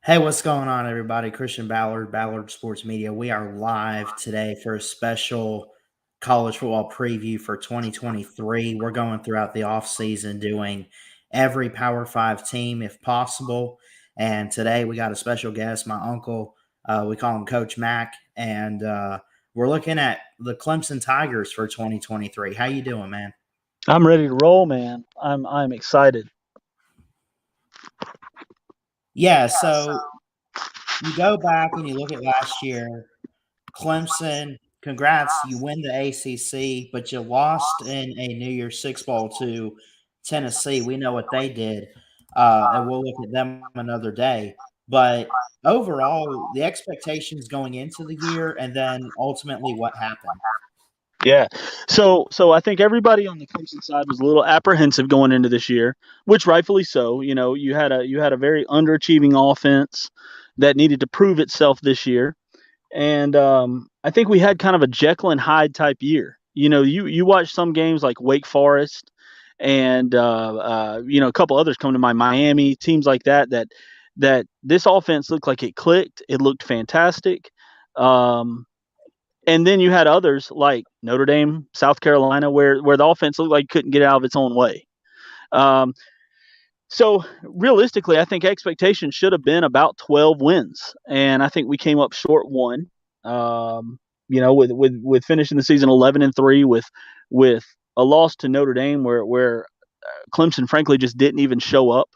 Hey, what's going on, everybody? Christian Ballard, Ballard Sports Media. We are live today for a special college football preview for 2023. We're going throughout the offseason doing every Power Five team if possible. And today we got a special guest, my uncle. We call him Coach Mac. And we're looking at the Clemson Tigers for 2023. How you doing, man? I'm ready to roll, man. I'm excited. Yeah, so you go back and you look at last year. Clemson, congrats, you win the ACC, but you lost in a New Year's Six Bowl to Tennessee. We know what they did, and we'll look at them another day. But overall, the expectations going into the year, and then ultimately what happened. Yeah. So I think everybody on the Clemson side was a little apprehensive going into this year, which rightfully so. You know, you had a very underachieving offense that needed to prove itself this year, and I think we had kind of a Jekyll and Hyde type year. You know, you watch some games like Wake Forest, and a couple others come to mind, Miami teams like that this offense looked like it clicked. It looked fantastic. Um, and then you had others like Notre Dame, South Carolina, where the offense looked like it couldn't get out of its own way. Um, so realistically, I think expectations should have been about 12 wins, and I think we came up short one. With finishing the season 11-3 with a loss to Notre Dame, where Clemson frankly just didn't even show up.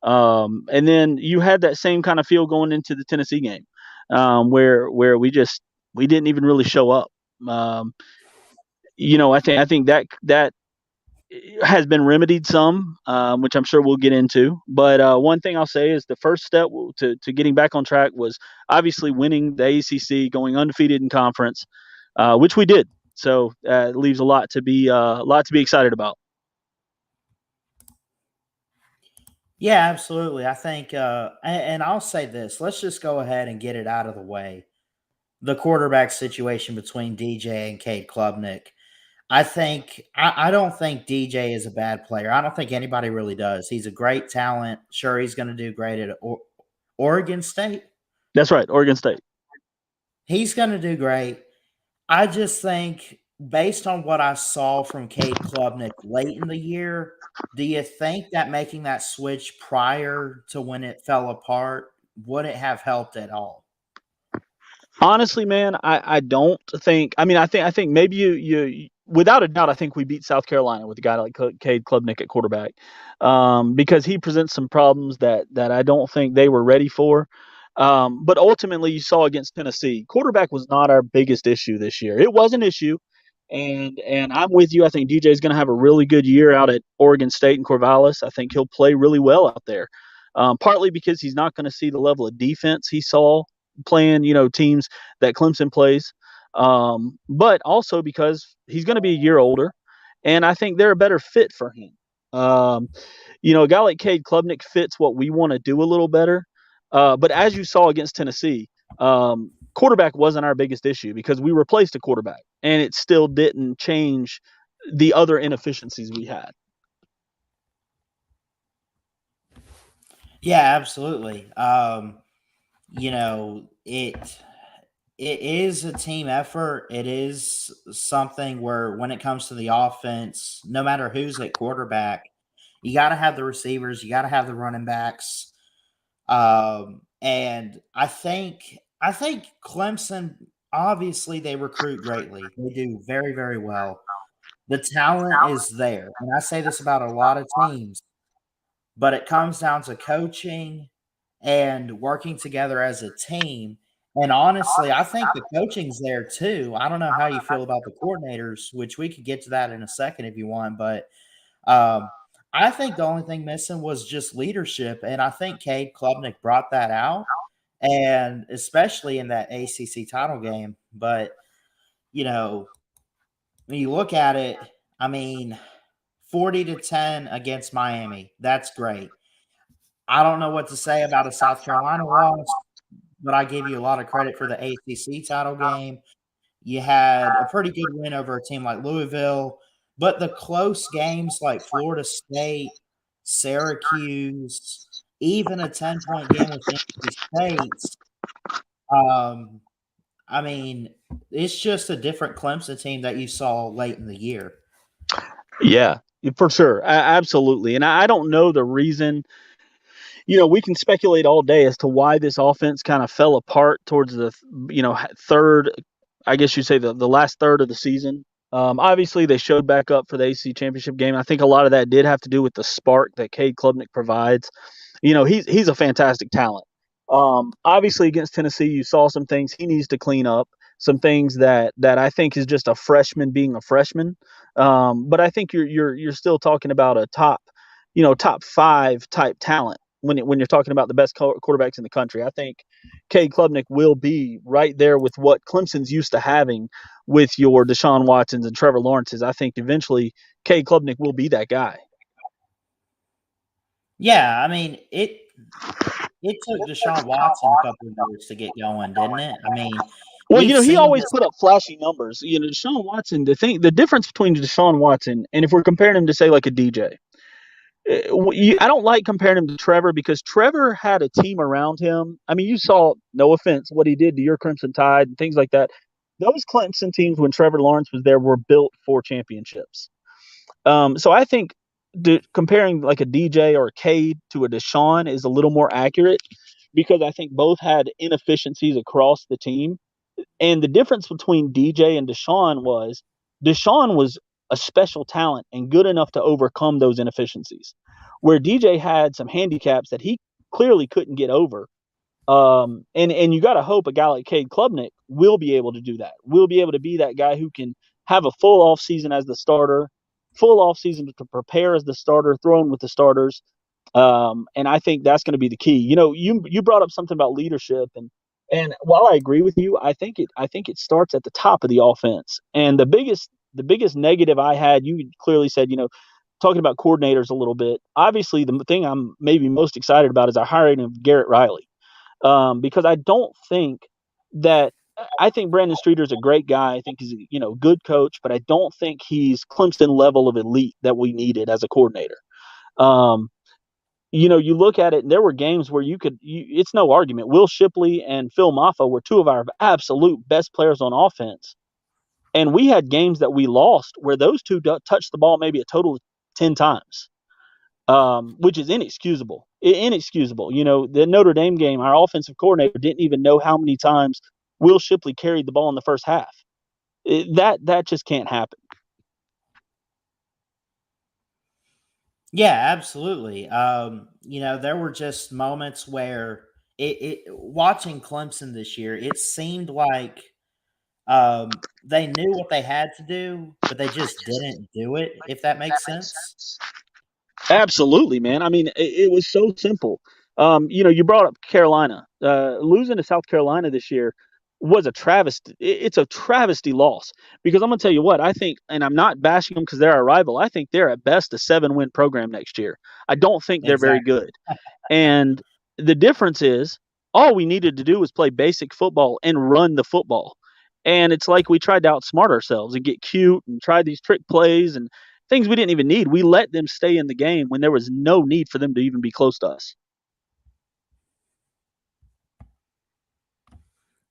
And then you had that same kind of feel going into the Tennessee game, where we didn't even really show up. Um, I think that has been remedied some, which I'm sure we'll get into. But one thing I'll say is the first step to getting back on track was obviously winning the ACC, going undefeated in conference, which we did. So it leaves a lot to be excited about. Yeah, absolutely. I think, and I'll say this. Let's just go ahead and get it out of the way. The quarterback situation between DJ and Cade Klubnik. I don't think DJ is a bad player. I don't think anybody really does. He's a great talent. Sure, he's going to do great at Oregon State. That's right, Oregon State. He's going to do great. I just think, based on what I saw from Cade Klubnik late in the year, do you think that making that switch prior to when it fell apart would it have helped at all? Honestly, man, I don't think. I mean, I think maybe you without a doubt, I think we beat South Carolina with a guy like Cade Klubnik at quarterback, because he presents some problems that I don't think they were ready for. But ultimately, you saw against Tennessee, quarterback was not our biggest issue this year. It was an issue, and I'm with you. I think DJ is going to have a really good year out at Oregon State and Corvallis. I think he'll play really well out there, partly because he's not going to see the level of defense he saw playing, teams that Clemson plays, but also because he's going to be a year older, and I think they're a better fit for him. Um, a guy like Cade Klubnik fits what we want to do a little better. But as you saw against Tennessee, quarterback wasn't our biggest issue because we replaced a quarterback, and it still didn't change the other inefficiencies we had. Yeah, absolutely. You know, it is a team effort. It is something where when it comes to the offense, no matter who's at quarterback, you got to have the receivers, you got to have the running backs. And I think Clemson, obviously they recruit greatly. They do very, very well. The talent is there. And I say this about a lot of teams, but it comes down to coaching and working together as a team. And honestly, I think the coaching's there too. I don't know how you feel about the coordinators, which we could get to that in a second if you want, but um, I think the only thing missing was just leadership, and I think Cade Klubnik brought that out, and especially in that ACC title game. But you know, when you look at it, I mean, 40-10 against Miami, that's great. I don't know what to say about a South Carolina loss, but I give you a lot of credit for the ACC title game. You had a pretty good win over a team like Louisville, but the close games like Florida State, Syracuse, even a 10-point game with NC State, um, I mean, it's just a different Clemson team that you saw late in the year. Yeah, for sure. Absolutely. And I don't know the reason. We can speculate all day as to why this offense kind of fell apart towards the, third, I guess you say the last third of the season. Obviously, they showed back up for the AC championship game. I think a lot of that did have to do with the spark that Cade Klubnik provides. He's a fantastic talent. Obviously, against Tennessee, you saw some things he needs to clean up, some things that I think is just a freshman being a freshman. But I think you're still talking about a top five type talent when you're talking about the best quarterbacks in the country. I think Cade Klubnik will be right there with what Clemson's used to having with your Deshaun Watsons and Trevor Lawrences. I think eventually Cade Klubnik will be that guy. Yeah, I mean, it took Deshaun Watson a couple of years to get going, didn't it? I mean, Well, we've he seen always this. put up flashy numbers. Deshaun Watson. The difference between Deshaun Watson and if we're comparing him to say like a DJ, I don't like comparing him to Trevor because Trevor had a team around him. I mean, you saw, no offense, what he did to your Crimson Tide and things like that. Those Clemson teams, when Trevor Lawrence was there, were built for championships. So I think comparing like a DJ or a Cade to a Deshaun is a little more accurate because I think both had inefficiencies across the team. And the difference between DJ and Deshaun was a special talent and good enough to overcome those inefficiencies, where DJ had some handicaps that he clearly couldn't get over. And you got to hope a guy like Cade Klubnik will be able to do that. Will be able to be that guy who can have a full off season as the starter, full off season to prepare as the starter, throwing with the starters. And I think that's going to be the key. You brought up something about leadership, and while I agree with you, I think it starts at the top of the offense. And the biggest negative I had, you clearly said, talking about coordinators a little bit. Obviously, the thing I'm maybe most excited about is our hiring of Garrett Riley, because I don't think that. I think Brandon Streeter's a great guy. I think he's a good coach, but I don't think he's Clemson level of elite that we needed as a coordinator. Um, you look at it, and there were games where it's no argument. Will Shipley and Phil Maffa were two of our absolute best players on offense. And we had games that we lost where those two touched the ball maybe a total of 10 times, which is inexcusable. Inexcusable. The Notre Dame game, our offensive coordinator didn't even know how many times Will Shipley carried the ball in the first half. That just can't happen. Yeah, absolutely. There were just moments where watching Clemson this year, it seemed like they knew what they had to do, but they just didn't do it, if that makes sense. Absolutely, man. I mean, it was so simple. You brought up Carolina. Losing to South Carolina this year was a travesty. It's a travesty loss because I'm going to tell you what I think, and I'm not bashing them because they're our rival. I think they're at best a 7-win program next year. I don't think they're very Exactly. good. And the difference is all we needed to do was play basic football and run the football. And it's like we tried to outsmart ourselves and get cute and try these trick plays and things we didn't even need. We let them stay in the game when there was no need for them to even be close to us.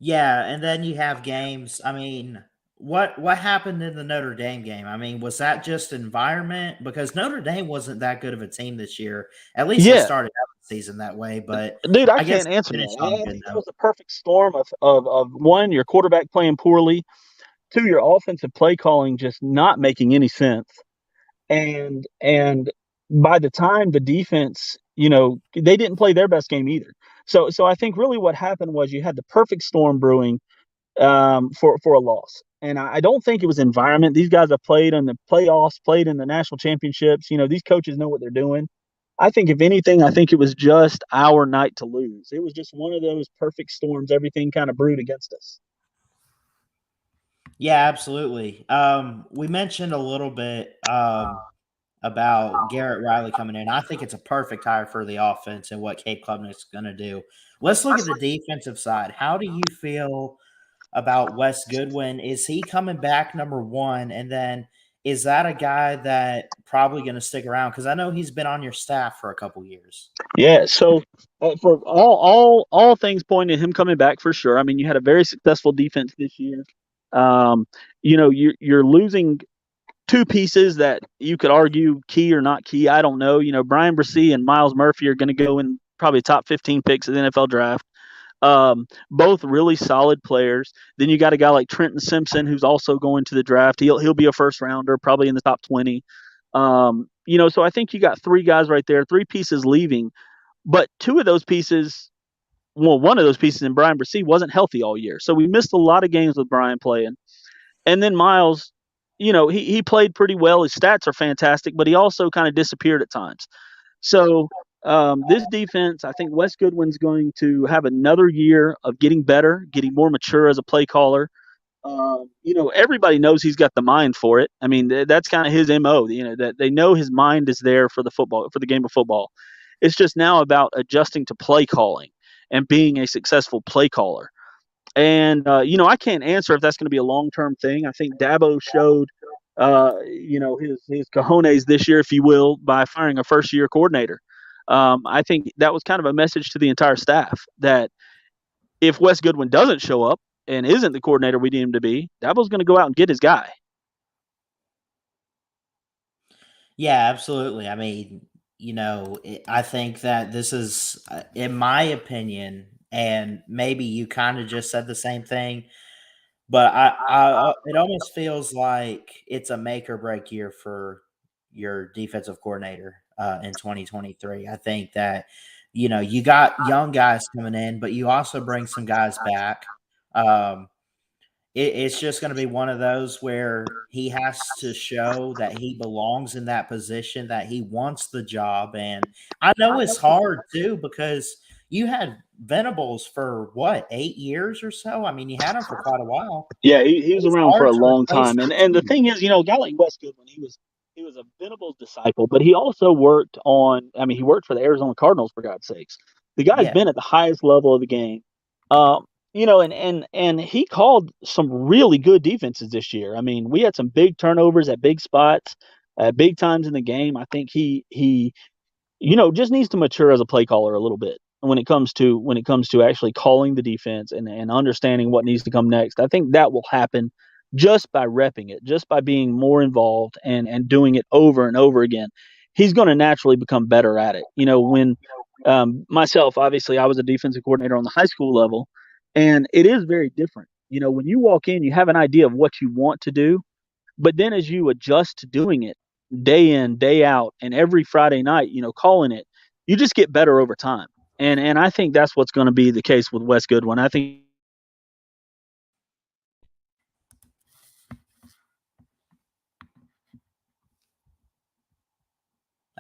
Yeah, and then you have games. I mean, what happened in the Notre Dame game? I mean, was that just environment? Because Notre Dame wasn't that good of a team this year. At least they Yeah, started out the season that way, but dude, I I guess can't answer finish that. on a I good think that note. was a perfect storm of one, your quarterback playing poorly, two, your offensive play calling just not making any sense. And by the time the defense, they didn't play their best game either. So I think really what happened was you had the perfect storm brewing for a loss. And I don't think it was environment. These guys have played in the playoffs, played in the national championships. These coaches know what they're doing. I think if anything, I think it was just our night to lose. It was just one of those perfect storms. Everything kind of brewed against us. Yeah, absolutely. We mentioned a little bit about Garrett Riley coming in. I think it's a perfect hire for the offense and what Cade Klubnik's going to do. Let's look at the defensive side. How do you feel about Wes Goodwin? Is he coming back, number one? And then Is that a guy that probably going to stick around? Because I know he's been on your staff for a couple years. Yeah, so for all things point to him coming back for sure. I mean, you had a very successful defense this year. Um, you're losing two pieces that you could argue key or not key. I don't know. Brian Bresee and Miles Murphy are going to go in probably top 15 picks of the NFL draft. Both really solid players. Then you got a guy like Trenton Simpson who's also going to the draft. He'll be a first rounder, probably in the top 20. So I think you got three guys right there, three pieces leaving, but two of those pieces, well, one of those pieces in Brian Bresee wasn't healthy all year, so we missed a lot of games with Brian playing. And then Miles, he played pretty well. His stats are fantastic, but he also kind of disappeared at times. So this defense, I think Wes Goodwin's going to have another year of getting better, getting more mature as a play caller. Everybody knows he's got the mind for it. I mean, that's kind of his MO. That they know his mind is there for the game of football. It's just now about adjusting to play calling and being a successful play caller. And I can't answer if that's going to be a long term thing. I think Dabo showed, his cojones this year, if you will, by firing a first year coordinator. I think that was kind of a message to the entire staff that if Wes Goodwin doesn't show up and isn't the coordinator we need him to be, Dabo's going to go out and get his guy. Yeah, absolutely. I mean, I think that this is, in my opinion, and maybe you kind of just said the same thing, but it almost feels like it's a make or break year for your defensive coordinator in 2023. I think that, you got young guys coming in, but you also bring some guys back. Um, it's just going to be one of those where he has to show that he belongs in that position, that he wants the job. And I know it's hard too because you had Venables for what, 8 years or so? I mean, you had him for quite a while. Yeah, he was It's around for hard a to long replace time, him and the too. thing is, a guy like Wes Goodwin, he was a Venables disciple, but he also worked on. I mean, he worked for the Arizona Cardinals for God's sakes. The guy's Yeah. been at the highest level of the game, and he called some really good defenses this year. I mean, we had some big turnovers at big spots, at big times in the game. I think he just needs to mature as a play caller a little bit when it comes to actually calling the defense and understanding what needs to come next. I think that will happen just by repping it, just by being more involved and doing it over and over again. He's going to naturally become better at it. When myself, obviously, I was a defensive coordinator on the high school level, and it is very different. When you walk in, you have an idea of what you want to do, but then as you adjust to doing it day in, day out, and every Friday night, calling it, you just get better over time. And I think that's what's going to be the case with Wes Goodwin. I think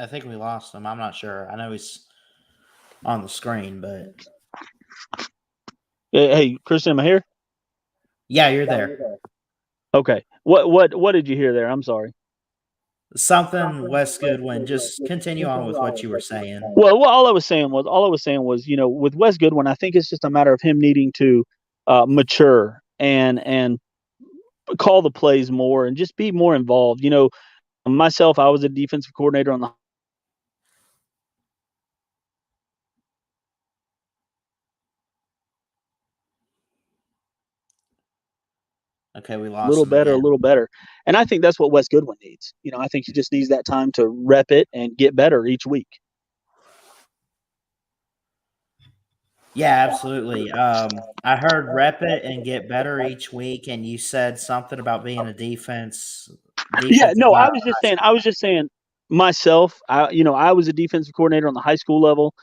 I think we lost him. I'm not sure. I know he's on the screen, but hey, Christian, am I here? yeah, you're there. Okay. What did you hear there? I'm sorry. Something Wes Goodwin. Just continue on with what you were saying. Well, all I was saying was, with Wes Goodwin, I think it's just a matter of him needing to mature and call the plays more and just be more involved. Myself, I was a defensive coordinator on the Okay, we lost him a again. little better. And I think that's what Wes Goodwin needs. I think he just needs that time to rep it and get better each week. Yeah, absolutely. I heard rep it and get better each week, and you said something about being a Yeah, defensive no, guy. I was just saying myself, I was a defensive coordinator on the high school level.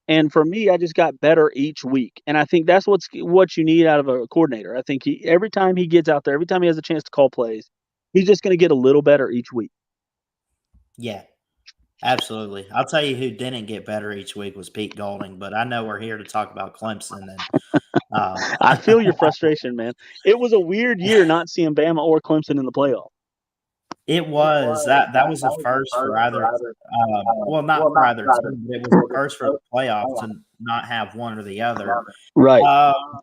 And for me, I just got better each week. And I think that's what you need out of a coordinator. I think every time he gets out there, every time he has a chance to call plays, he's just going to get a little better each week. Yeah, absolutely. I'll tell you who didn't get better each week was Pete Golding, but I know we're here to talk about Clemson, and I feel your frustration, man. It was a weird year not seeing Bama or Clemson in the playoff. it was that was a first for either. Well, not for either team, but it was a first for the playoff to not have one or the other. Right. Um,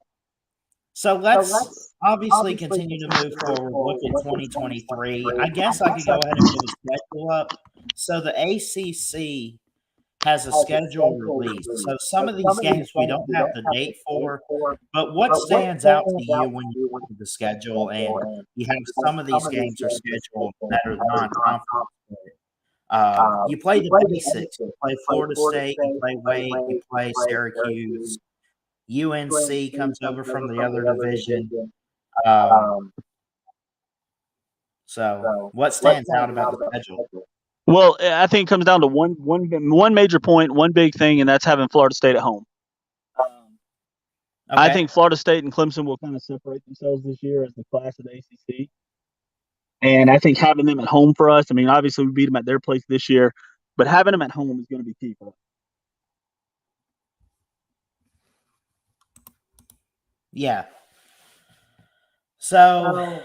So let's obviously continue to move forward. Look at 2023. I guess I could go ahead and pull the schedule up. So the ACC has a schedule release. So some of these games we don't have the date for, but what stands out to you when you look at the schedule and you have some of these games are scheduled that are non-conference? You play the basics. You play Florida State. You play Wake. You play Syracuse. UNC comes over from the other division. Um, so what stands out about the schedule? Well, I think it comes down to one major point, one big thing, and that's having Florida State at home. I Okay. think Florida State and Clemson will kind of separate themselves this year as the class of the ACC. And I think having them at home for us, I mean, obviously we beat them at their place this year, but having them at home is going to be key for us. Yeah. So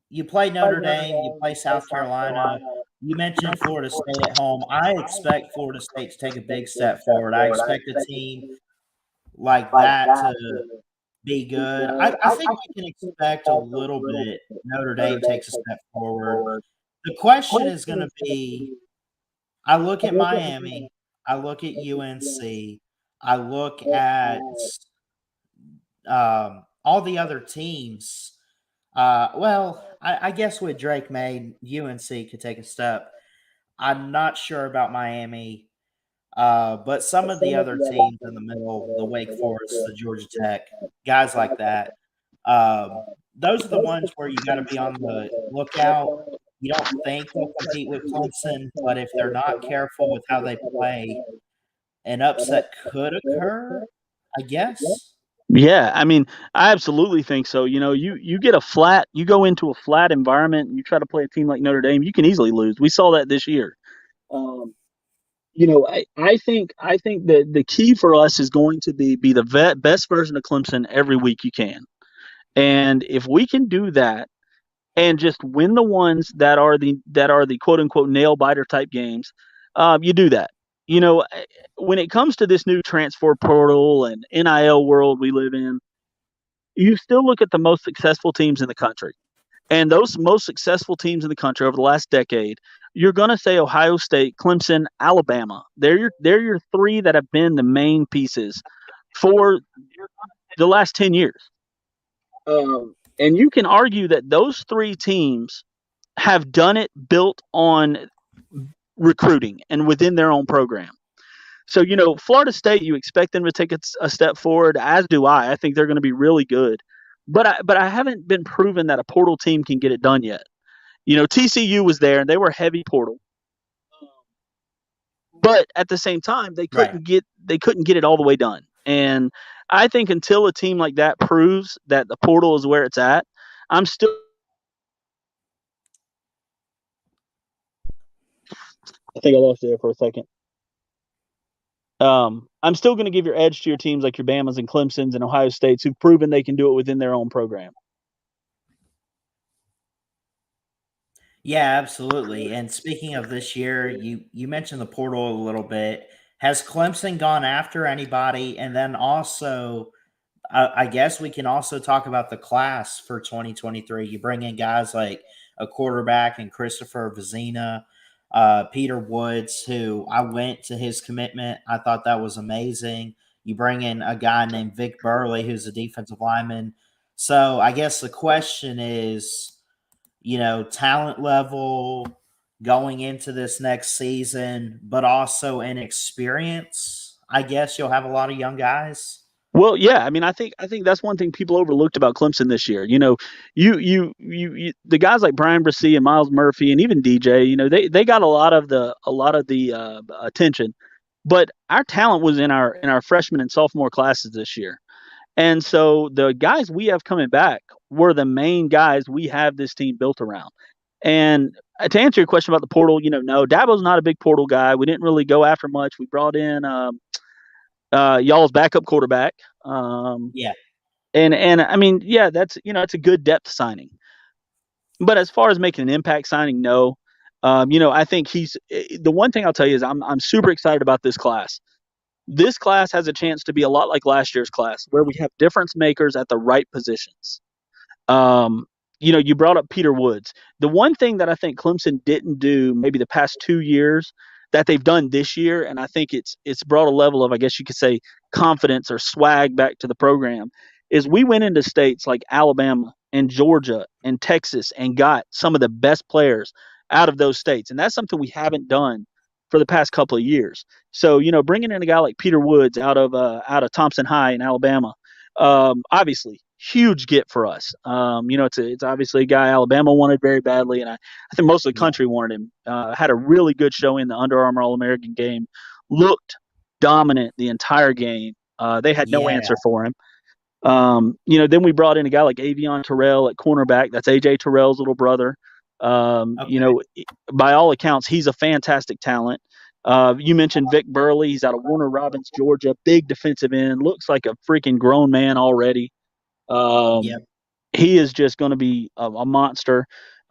you play Notre Dame, you play South Carolina. You mentioned Florida State at home. I expect Florida State to take a big step forward. I expect a team like that to be good. I think we can expect a little bit. Notre Dame takes a step forward. The question is going to be, I look at Miami, I look at UNC, I look at all the other teams. I guess with Drake May, UNC could take a step. I'm not sure about Miami, but some of the other teams in the middle, the Wake Forest, the Georgia Tech, guys like that, those are the ones where you got to be on the lookout. You don't think they'll compete with Clemson, but if they're not careful with how they play, an upset could occur, I guess. Yeah, I mean, I absolutely think so. You know, you get a flat, you go into a flat environment, and you try to play a team like Notre Dame, you can easily lose. We saw that this year. Um, you know, I think that the key for us is going to be the best version of Clemson every week you can, and if we can do that and just win the ones that are the quote unquote nail biter type games, you do that. You know, when it comes to this new transfer portal and NIL world we live in, you still look at the most successful teams in the country. And those most successful teams in the country over the last decade, you're going to say Ohio State, Clemson, Alabama. They're your three that have been the main pieces for the last 10 years. And you can argue that those three teams have done it built on recruiting and within their own program. So, you know, Florida State, you expect them to take a step forward, as do I. I think they're going to be really good. But I haven't been proven that a portal team can get it done yet. You know, TCU was there and they were heavy portal. But at the same time, they Right. couldn't get it all the way done. And I think until a team like that proves that the portal is where it's at, I'm still I think I lost you there for a second. I'm still going to give your edge to your teams like your Bamas and Clemsons and Ohio States who've proven they can do it within their own program. Yeah, absolutely. And speaking of this year, you mentioned the portal a little bit. Has Clemson gone after anybody? And then also, I guess we can also talk about the class for 2023. You bring in guys like a quarterback and Christopher Vizina, Peter Woods, who I went to his commitment. I thought that was amazing. You bring in a guy named Vic Burley, who's a defensive lineman. So I guess the question is, talent level going into this next season, but also in experience. I guess you'll have a lot of young guys. Well, yeah, I mean, I think that's one thing people overlooked about Clemson this year. You know, the guys like Brian Brissy and Miles Murphy and even DJ. You know, they got a lot of the attention, but our talent was in our freshman and sophomore classes this year. And so the guys we have coming back were the main guys we have this team built around. And to answer your question about the portal, you know, no, Dabo's not a big portal guy. We didn't really go after much. We brought in y'all's backup quarterback. Um, Yeah. and I mean, yeah, it's a good depth signing. But as far as making an impact signing, no. You know, I think the one thing I'll tell you is I'm super excited about this class. This class has a chance to be a lot like last year's class, where we have difference makers at the right positions. Um, you brought up Peter Woods. The one thing that I think Clemson didn't do maybe the past 2 years that they've done this year, and I think it's brought a level of, I guess you could say, confidence or swag back to the program, is we went into states like Alabama and Georgia and Texas and got some of the best players out of those states, and that's something we haven't done for the past couple of years. So bringing in a guy like Peter Woods out of Thompson High in Alabama, obviously huge get for us. It's obviously a guy Alabama wanted very badly, and I think most of the Yeah. country wanted him. Had a really good show in the Under Armour All American game. Looked dominant the entire game. They had no Yeah. answer for him. Then we brought in a guy like Avion Terrell at cornerback. That's AJ Terrell's little brother. Okay. By all accounts, he's a fantastic talent. You mentioned Vic Burley. He's out of Warner Robins, Georgia. Big defensive end. Looks like a freaking grown man already. Yep. He is just going to be a monster.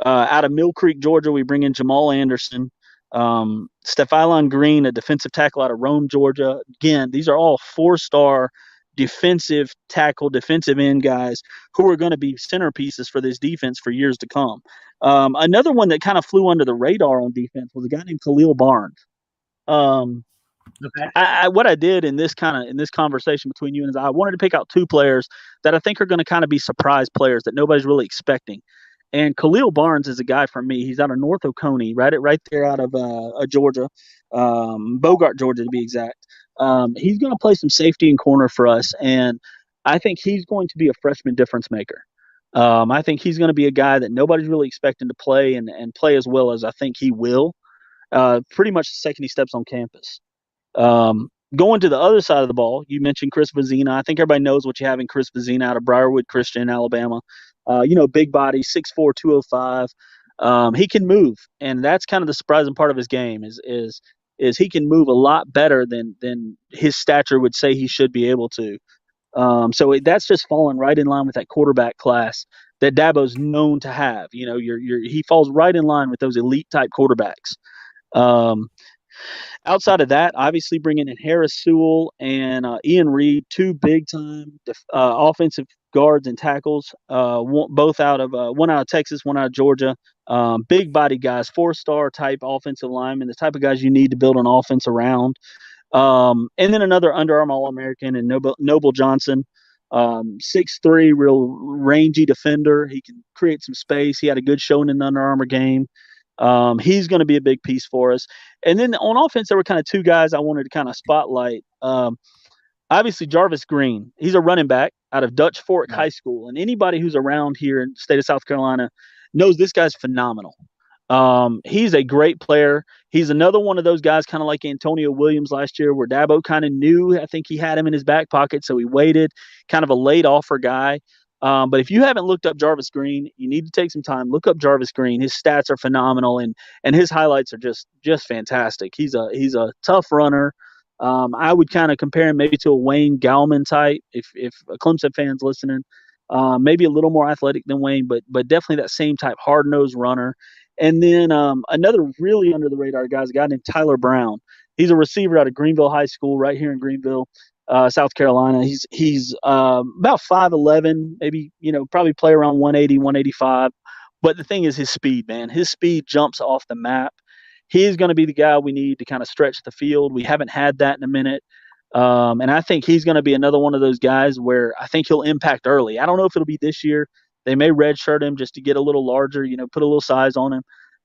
Out of Mill Creek, Georgia, we bring in Jamal Anderson. Stephylon Green, a defensive tackle out of Rome, Georgia. Again, these are all four-star defensive tackle, defensive end guys who are going to be centerpieces for this defense for years to come. Another one that kind of flew under the radar on defense was a guy named Khalil Barnes. Um, Okay. what I did in this conversation between you and I wanted to pick out two players that I think are going to kind of be surprise players that nobody's really expecting. And Khalil Barnes is a guy for me. He's out of North Oconee, right there out of Georgia, Bogart, Georgia to be exact. He's going to play some safety and corner for us, and I think he's going to be a freshman difference maker. I think he's going to be a guy that nobody's really expecting to play and play as well as I think he will. Pretty much the second he steps on campus. Going to the other side of the ball, you mentioned Chris Vizina. I think everybody knows what you have in Chris Vizina out of Briarwood Christian, Alabama. Big body, 6'4", 205. He can move, and that's kind of the surprising part of his game is he can move a lot better than his stature would say he should be able to. That's just falling right in line with that quarterback class that Dabo's known to have. He falls right in line with those elite type quarterbacks. Um, Outside of that, obviously bringing in Harris Sewell and Ian Reed, two big time offensive guards and tackles, both one out of Texas, one out of Georgia. Big body guys, 4-star type offensive linemen, the type of guys you need to build an offense around. And then another Under Armour All-American and Noble Johnson, 6'3", real rangy defender. He can create some space. He had a good showing in the Under Armour game. He's going to be a big piece for us. And then on offense, there were kind of two guys I wanted to kind of spotlight. Obviously, Jarvis Green. He's a running back out of Dutch Fork Right. High School. And anybody who's around here in the state of South Carolina knows this guy's phenomenal. He's a great player. He's another one of those guys, kind of like Antonio Williams last year, where Dabo kind of knew, I think he had him in his back pocket, so he waited, kind of a late offer guy. But if you haven't looked up Jarvis Green, you need to take some time. Look up Jarvis Green. His stats are phenomenal, and his highlights are just fantastic. He's a tough runner. I would kind of compare him maybe to a Wayne Gallman type, if a Clemson fan's listening. Maybe a little more athletic than Wayne, but definitely that same type, hard nosed runner. And then another really under the radar guy is a guy named Tyler Brown. He's a receiver out of Greenville High School, right here in Greenville, South Carolina. He's about 5'11", maybe probably play around 180, 185. But the thing is his speed, man. His speed jumps off the map. He's going to be the guy we need to kind of stretch the field. We haven't had that in a minute. And I think he's going to be another one of those guys where I think he'll impact early. I don't know if it'll be this year. They may redshirt him just to get a little larger, put a little size on him.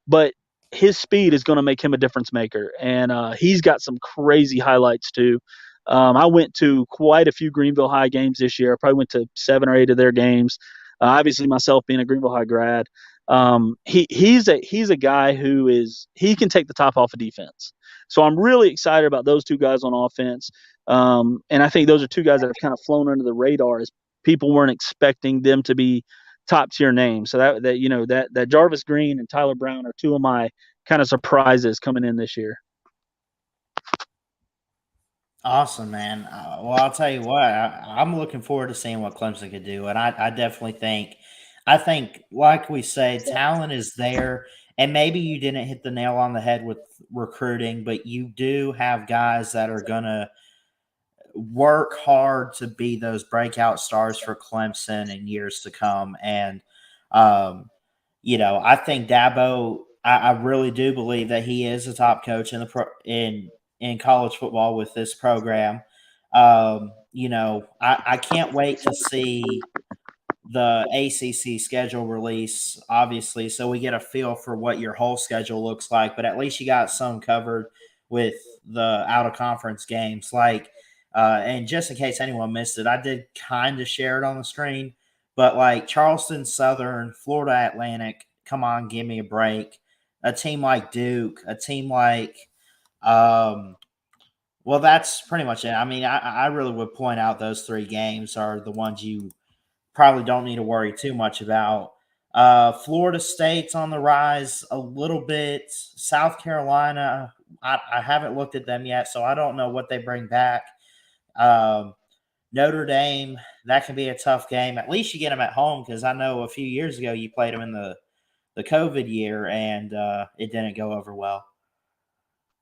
But his speed is going to make him a difference maker. And he's got some crazy highlights too. I went to quite a few Greenville High games this year. I probably went to 7 or 8 of their games. Obviously, myself being a Greenville High grad, he's a guy he can take the top off of defense. So I'm really excited about those two guys on offense. And I think those are two guys that have kind of flown under the radar as people weren't expecting them to be top tier names. So that Jarvis Green and Tyler Brown are two of my kind of surprises coming in this year. Awesome, man. Well, I'll tell you what, I'm looking forward to seeing what Clemson could do, and I definitely think, like we say, talent is there, and maybe you didn't hit the nail on the head with recruiting, but you do have guys that are gonna work hard to be those breakout stars for Clemson in years to come. And, um, I think Dabo. I really do believe that he is a top coach in in college football with this program. I can't wait to see the ACC schedule release, obviously, so we get a feel for what your whole schedule looks like. But at least you got some covered with the out of conference games. And just in case anyone missed it, I did kind of share it on the screen. But like Charleston Southern, Florida Atlantic, come on, give me a break. A team like Duke, a team like, well, that's pretty much it. I mean, I really would point out those three games are the ones you probably don't need to worry too much about. Florida State's on the rise a little bit. South Carolina, I haven't looked at them yet, so I don't know what they bring back. Um, Notre Dame, that can be a tough game. At least you get them at home because I know a few years ago you played them in the COVID year and it didn't go over well.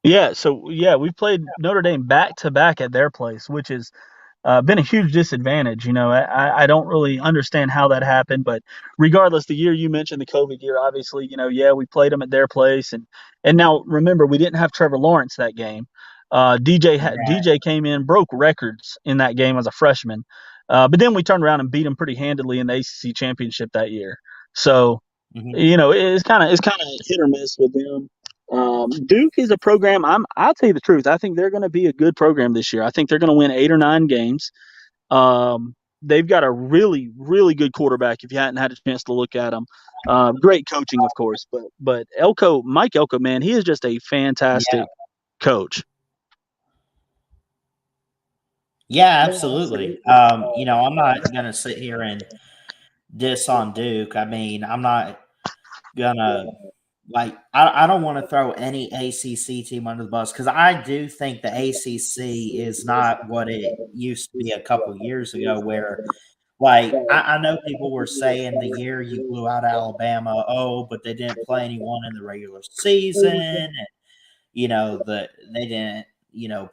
Yeah, so yeah, we played Notre Dame back to back at their place, which is been a huge disadvantage. I don't really understand how that happened, but regardless, the year you mentioned, the COVID year, obviously, yeah, we played them at their place, and now remember, we didn't have Trevor Lawrence that game. DJ came in, broke records in that game as a freshman, but then we turned around and beat him pretty handedly in the ACC championship that year. So it's kind of hit or miss with them. Duke is a program. I'll tell you the truth. I think they're going to be a good program this year. I think they're going to win 8 or 9 games. They've got a really, really good quarterback. If you hadn't had a chance to look at him, great coaching, of course. But Mike Elko, man, he is just a fantastic coach. Yeah, absolutely. I'm not gonna sit here and diss on Duke. I mean, I'm not gonna I don't want to throw any ACC team under the bus because I do think the ACC is not what it used to be a couple years ago. Where I know people were saying the year you blew out Alabama, oh, but they didn't play anyone in the regular season, and they didn't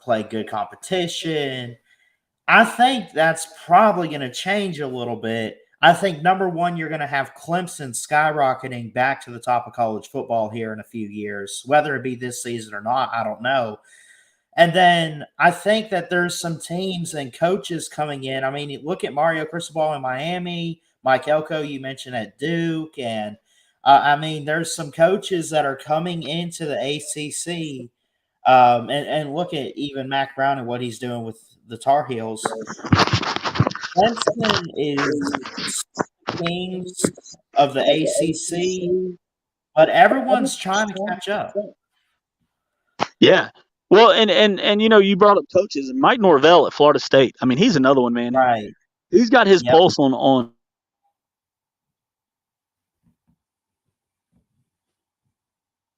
play good competition. I think that's probably going to change a little bit. I think number one, you're going to have Clemson skyrocketing back to the top of college football here in a few years, whether it be this season or not. I don't know. And then I think that there's some teams and coaches coming in. I mean, look at Mario Cristobal in Miami, Mike Elko, you mentioned at Duke. And I mean, there's some coaches that are coming into the ACC. And look at even Mac Brown and what he's doing with the Tar Heels. Clemson is kings of the ACC, but everyone's trying to catch up. Yeah. Well, and you brought up coaches and Mike Norvell at Florida State. I mean, he's another one, man. Right. He's got his pulse on.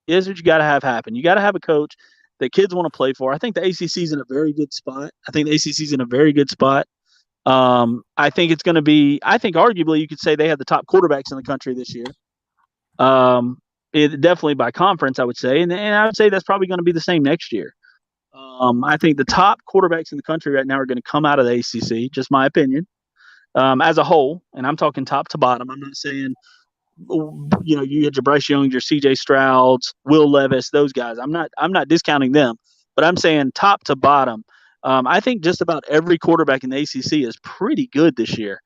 Here's what you got to have happen. You got to have a coach that kids want to play for. I think the ACC is in a very good spot. I think it's going to be. I think arguably you could say they have the top quarterbacks in the country this year. Definitely by conference, I would say, and I would say that's probably going to be the same next year. I think the top quarterbacks in the country right now are going to come out of the ACC. Just my opinion, as a whole, and I'm talking top to bottom. I'm not saying, you had your Bryce Young, your C.J. Strouds, Will Levis, those guys. I'm not discounting them, but I'm saying top to bottom. I think just about every quarterback in the ACC is pretty good this year,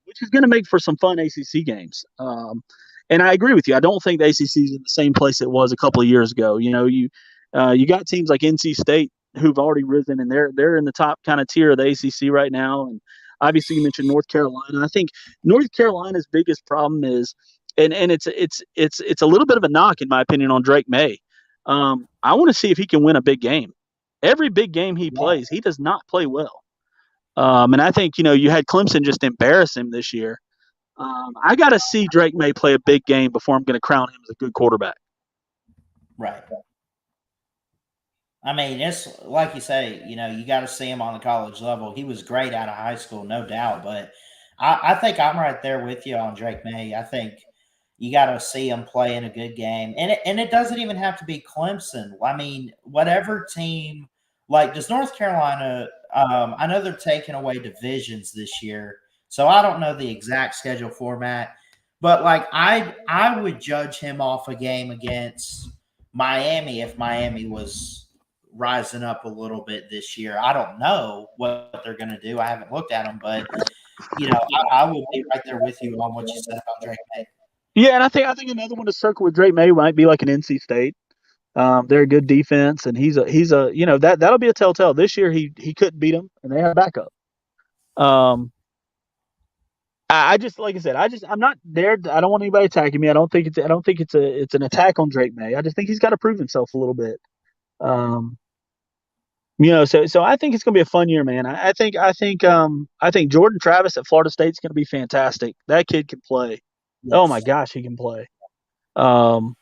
which is going to make for some fun ACC games. And I agree with you. I don't think the ACC is in the same place it was a couple of years ago. You got teams like NC State who've already risen, and they're in the top kind of tier of the ACC right now. And obviously, you mentioned North Carolina. I think North Carolina's biggest problem is, and it's a little bit of a knock in my opinion on Drake May. I want to see if he can win a big game. Every big game he plays, he does not play well. And I think you had Clemson just embarrass him this year. I got to see Drake May play a big game before I'm going to crown him as a good quarterback. Right. I mean, it's like you say, you got to see him on the college level. He was great out of high school, no doubt. But I think I'm right there with you on Drake May. I think you got to see him play in a good game. And it doesn't even have to be Clemson. I mean, whatever team, like, does North Carolina I know they're taking away divisions this year, so I don't know the exact schedule format. But like I would judge him off a game against Miami if Miami was rising up a little bit this year. I don't know what they're going to do. I haven't looked at them, but I would be right there with you on what you said about Drake May. Yeah, and I think another one to circle with Drake May might be like an NC State. They're a good defense, and he's a that'll be a telltale. This year he couldn't beat them, and they had backup. Um, I just like I said, I'm not there. I don't want anybody attacking me. I don't think it's an attack on Drake May. I just think he's got to prove himself a little bit. Um, so I think it's gonna be a fun year, man. I think Jordan Travis at Florida State's gonna be fantastic. That kid can play. Oh my Yes. gosh, he can play. Um,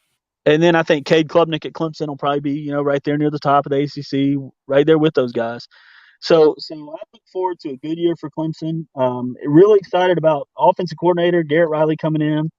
and then I think Cade Klubnik at Clemson will probably be right there near the top of the ACC, right there with those guys. So I look forward to a good year for Clemson. Really excited about offensive coordinator Garrett Riley coming in.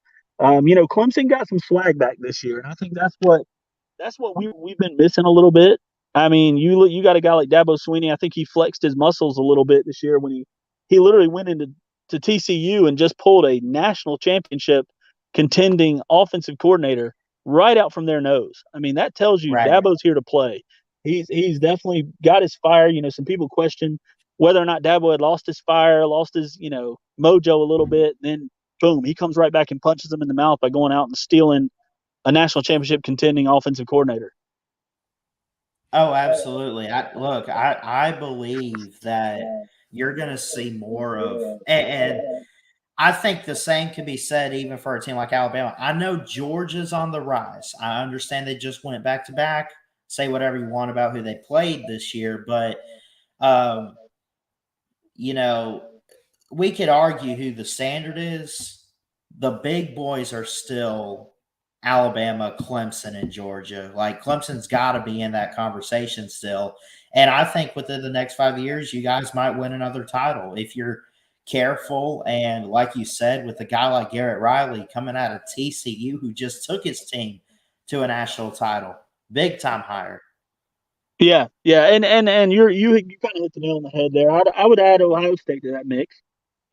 Clemson got some swag back this year, and I think that's what we've been missing a little bit. I mean, you got a guy like Dabo Sweeney. I think he flexed his muscles a little bit this year when he literally went into TCU and just pulled a national championship contending offensive coordinator right out from their nose. I mean, that tells you Right. Dabo's here to play. He's definitely got his fire. Some people question whether or not Dabo had lost his fire, lost his mojo a little bit. Then boom, he comes right back and punches them in the mouth by going out and stealing a national championship contending offensive coordinator. Oh, absolutely. I believe that you're going to see more of, and I think the same can be said even for a team like Alabama. I know Georgia's on the rise. I understand they just went back to back. Say whatever you want about who they played this year, but um, you know, we could argue who the standard is. The big boys are still Alabama, Clemson, and Georgia. Like Clemson's got to be in that conversation still. And I think within the next 5 years, you guys might win another title if you're careful. And like you said, with a guy like Garrett Riley coming out of TCU, who just took his team to a national title, big time hire. Yeah, and you kind of hit the nail on the head there. I would add Ohio State to that mix.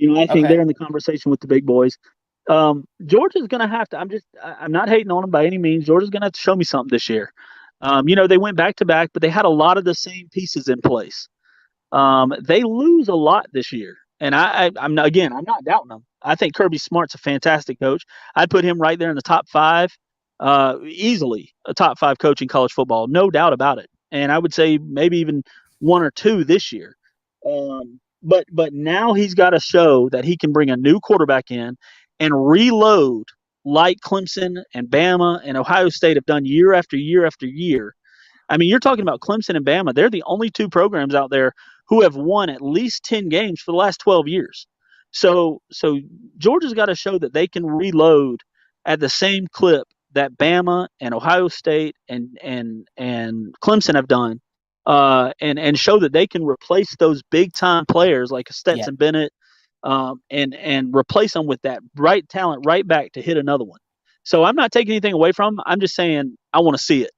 I think Okay. they're in the conversation with the big boys. Georgia's going to have to. I'm not hating on them by any means. Georgia's going to have to show me something this year. They went back to back, but they had a lot of the same pieces in place. They lose a lot this year, and I'm not doubting them. I think Kirby Smart's a fantastic coach. I'd put him right there in the top five, easily a top five coach in college football, no doubt about it. And I would say maybe even one or two this year. But now he's got to show that he can bring a new quarterback in and reload like Clemson and Bama and Ohio State have done year after year after year. I mean, you're talking about Clemson and Bama. They're the only two programs out there who have won at least 10 games for the last 12 years. So Georgia's got to show that they can reload at the same clip that Bama and Ohio State and Clemson have done, and show that they can replace those big time players like Yeah. Stetson Bennett, and replace them with that right talent right back to hit another one. So I'm not taking anything away from them. I'm just saying I want to see it.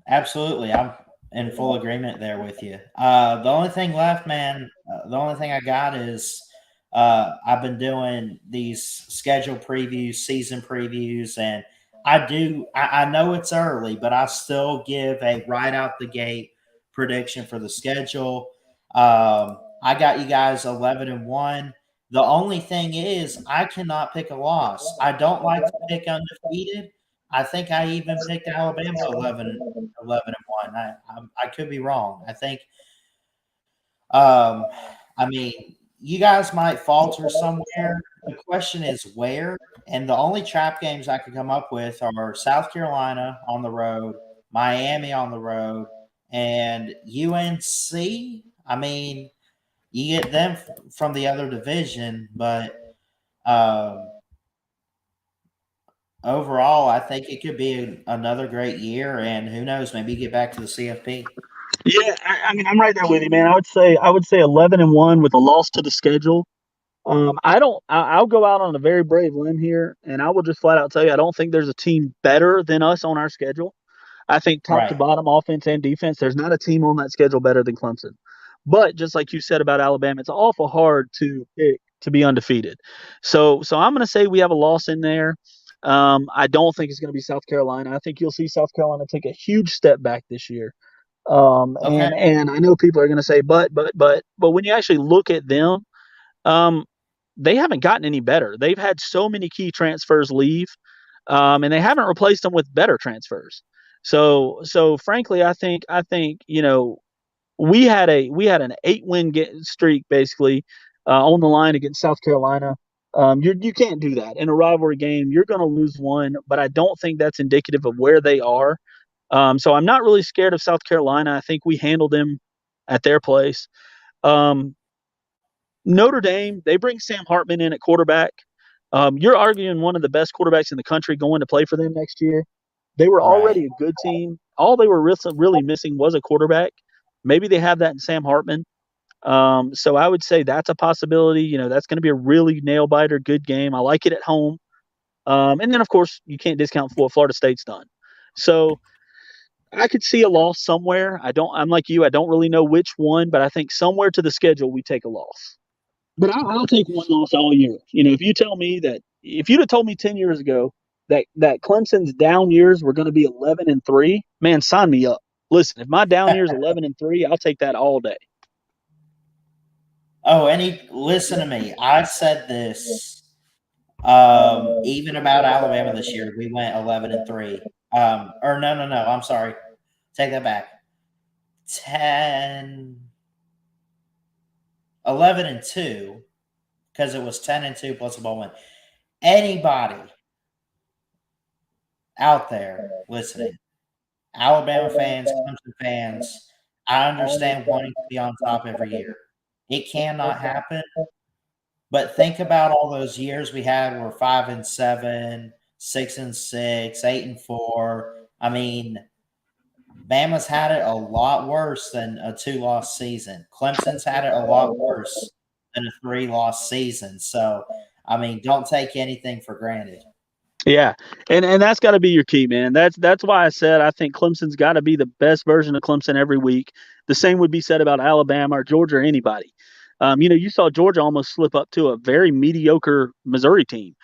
Absolutely. I'm in full agreement there with you. The only thing left, man, the only thing I got is I've been doing these schedule previews, season previews, and I know it's early, but I still give a right out the gate prediction for the schedule. I got you guys 11-1. The only thing is, I cannot pick a loss. I don't like to pick undefeated. I think I even picked Alabama 11-1. I could be wrong. I think um, I mean, you guys might falter somewhere. The question is where. And the only trap games I could come up with are South Carolina on the road, Miami on the road, and UNC. I mean, you get them from the other division, but um, overall, I think it could be another great year. And who knows, maybe get back to the CFP. Yeah, I mean, I'm right there with you, man. I would say 11-1 with a loss to the schedule. I don't. I'll go out on a very brave limb here, and I will just flat out tell you, I don't think there's a team better than us on our schedule. I think top to Right. bottom, offense and defense, there's not a team on that schedule better than Clemson. But just like you said about Alabama, it's awful hard to pick to be undefeated. So I'm going to say we have a loss in there. I don't think it's going to be South Carolina. I think you'll see South Carolina take a huge step back this year. Okay. And I know people are going to say, but when you actually look at them, um, they haven't gotten any better. They've had so many key transfers leave, and they haven't replaced them with better transfers. So frankly, I think we had an 8-win streak basically on the line against South Carolina. You can't do that in a rivalry game. You're going to lose one, but I don't think that's indicative of where they are. So I'm not really scared of South Carolina. I think we handled them at their place. Um, Notre Dame, they bring Sam Hartman in at quarterback. You're arguing one of the best quarterbacks in the country going to play for them next year. They were Right. already a good team. All they were really missing was a quarterback. Maybe they have that in Sam Hartman. So I would say that's a possibility. That's going to be a really nail biter, good game. I like it at home. And then, of course, you can't discount what Florida State's done. So I could see a loss somewhere. I'm like you. I don't really know which one, but I think somewhere to the schedule we take a loss. But I'll take one loss all year. If you'd have told me 10 years ago that Clemson's down years were going to be 11-3, man, sign me up. Listen, if my down year is 11-3, I'll take that all day. Oh, listen to me. I said this even about Alabama this year. We went 11-3. Or no. I'm sorry. Take that back. 10, 11-2, because it was 10-2 plus a bowl win. Anybody out there listening, Alabama fans, Clemson fans, I understand wanting to be on top every year. It cannot happen. But think about all those years we had were 5-7, 6-6, 8-4. I mean, Bama's had it a lot worse than a 2-loss season. Clemson's had it a lot worse than a 3-loss season. So, I mean, don't take anything for granted. Yeah, and that's got to be your key, man. That's why I said I think Clemson's got to be the best version of Clemson every week. The same would be said about Alabama or Georgia or anybody. You saw Georgia almost slip up to a very mediocre Missouri team.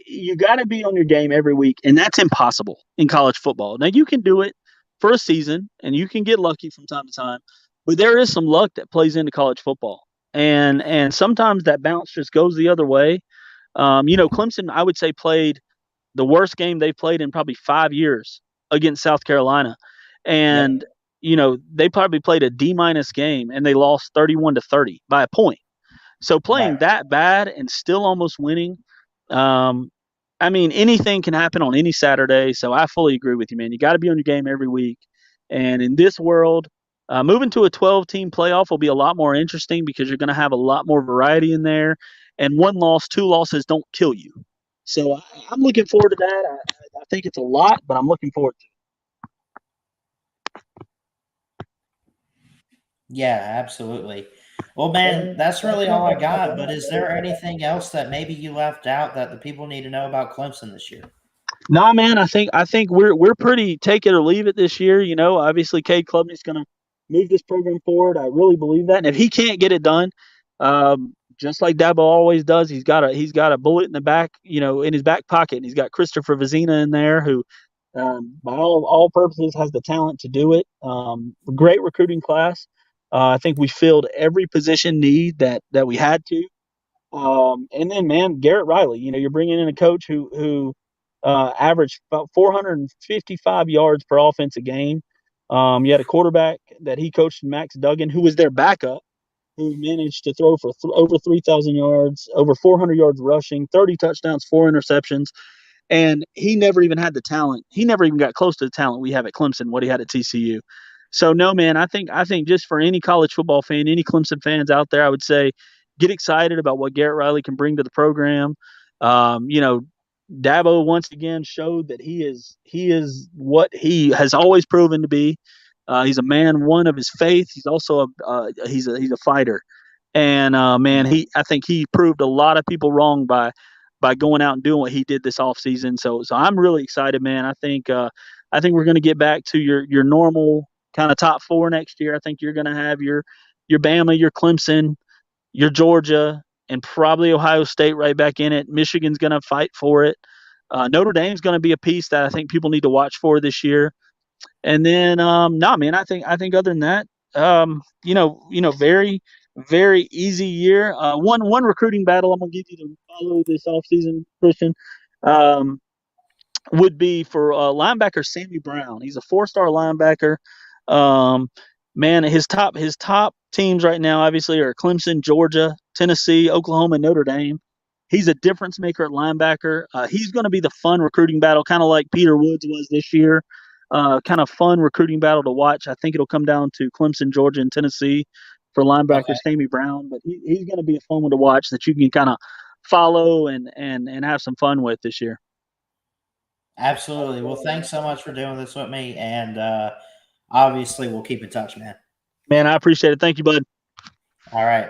You got to be on your game every week, and that's impossible in college football. Now you can do it for a season, and you can get lucky from time to time, but there is some luck that plays into college football, and sometimes that bounce just goes the other way. Clemson, I would say, played the worst game they've played in probably 5 years against South Carolina. Yep. And, they probably played a D-minus game and they lost 31-30 by a point. So playing Right. that bad and still almost winning, I mean, anything can happen on any Saturday. So I fully agree with you, man. You got to be on your game every week. And in this world, moving to a 12-team playoff will be a lot more interesting because you're going to have a lot more variety in there. And one loss, two losses don't kill you. So I'm looking forward to that. I think it's a lot, but I'm looking forward to Yeah, absolutely. Well, man, that's really all I got. But is there anything else that maybe you left out that the people need to know about Clemson this year? Nah, man, I think we're pretty take it or leave it this year. Obviously Cade Klubnik's going to move this program forward. I really believe that. And if he can't get it done, just like Dabo always does, he's got a bullet in the back, in his back pocket. And he's got Christopher Vizina in there, who, by all purposes, has the talent to do it. Great recruiting class. I think we filled every position need that we had to. And then, man, Garrett Riley. You're bringing in a coach who averaged about 455 yards per offensive game. You had a quarterback that he coached, Max Duggan, who was their backup, who managed to throw for over 3,000 yards, over 400 yards rushing, 30 touchdowns, 4 interceptions. And he never even had the talent. He never even got close to the talent we have at Clemson, what he had at TCU. So no, man, I think just for any college football fan, any Clemson fans out there, I would say get excited about what Garrett Riley can bring to the program. Um, you know, Dabo once again showed that he is what he has always proven to be. He's a man one of his faith. He's also he's a fighter, and man, I think he proved a lot of people wrong by going out and doing what he did this offseason. So I'm really excited, man. I think I think we're going to get back to your normal kind of top four next year. I think you're going to have your Bama, your Clemson, your Georgia, and probably Ohio State right back in it. Michigan's going to fight for it. Notre Dame's going to be a piece that I think people need to watch for this year. And then, no, man, I think other than that, very, very easy year. One recruiting battle I'm gonna give you to follow this offseason, Christian. Um, would be for linebacker Sammy Brown. He's a four-star linebacker. Um, man, his top teams right now obviously are Clemson, Georgia, Tennessee, Oklahoma, and Notre Dame. He's a difference maker at linebacker. He's going to be the fun recruiting battle, kind of like Peter Woods was this year. Kind of fun recruiting battle to watch. I think it'll come down to Clemson, Georgia, and Tennessee for linebacker Okay. Sammy Brown, but he's going to be a fun one to watch that you can kind of follow and have some fun with this year. Absolutely. Well, thanks so much for doing this with me. And obviously, we'll keep in touch, man. Man, I appreciate it. Thank you, bud. All right.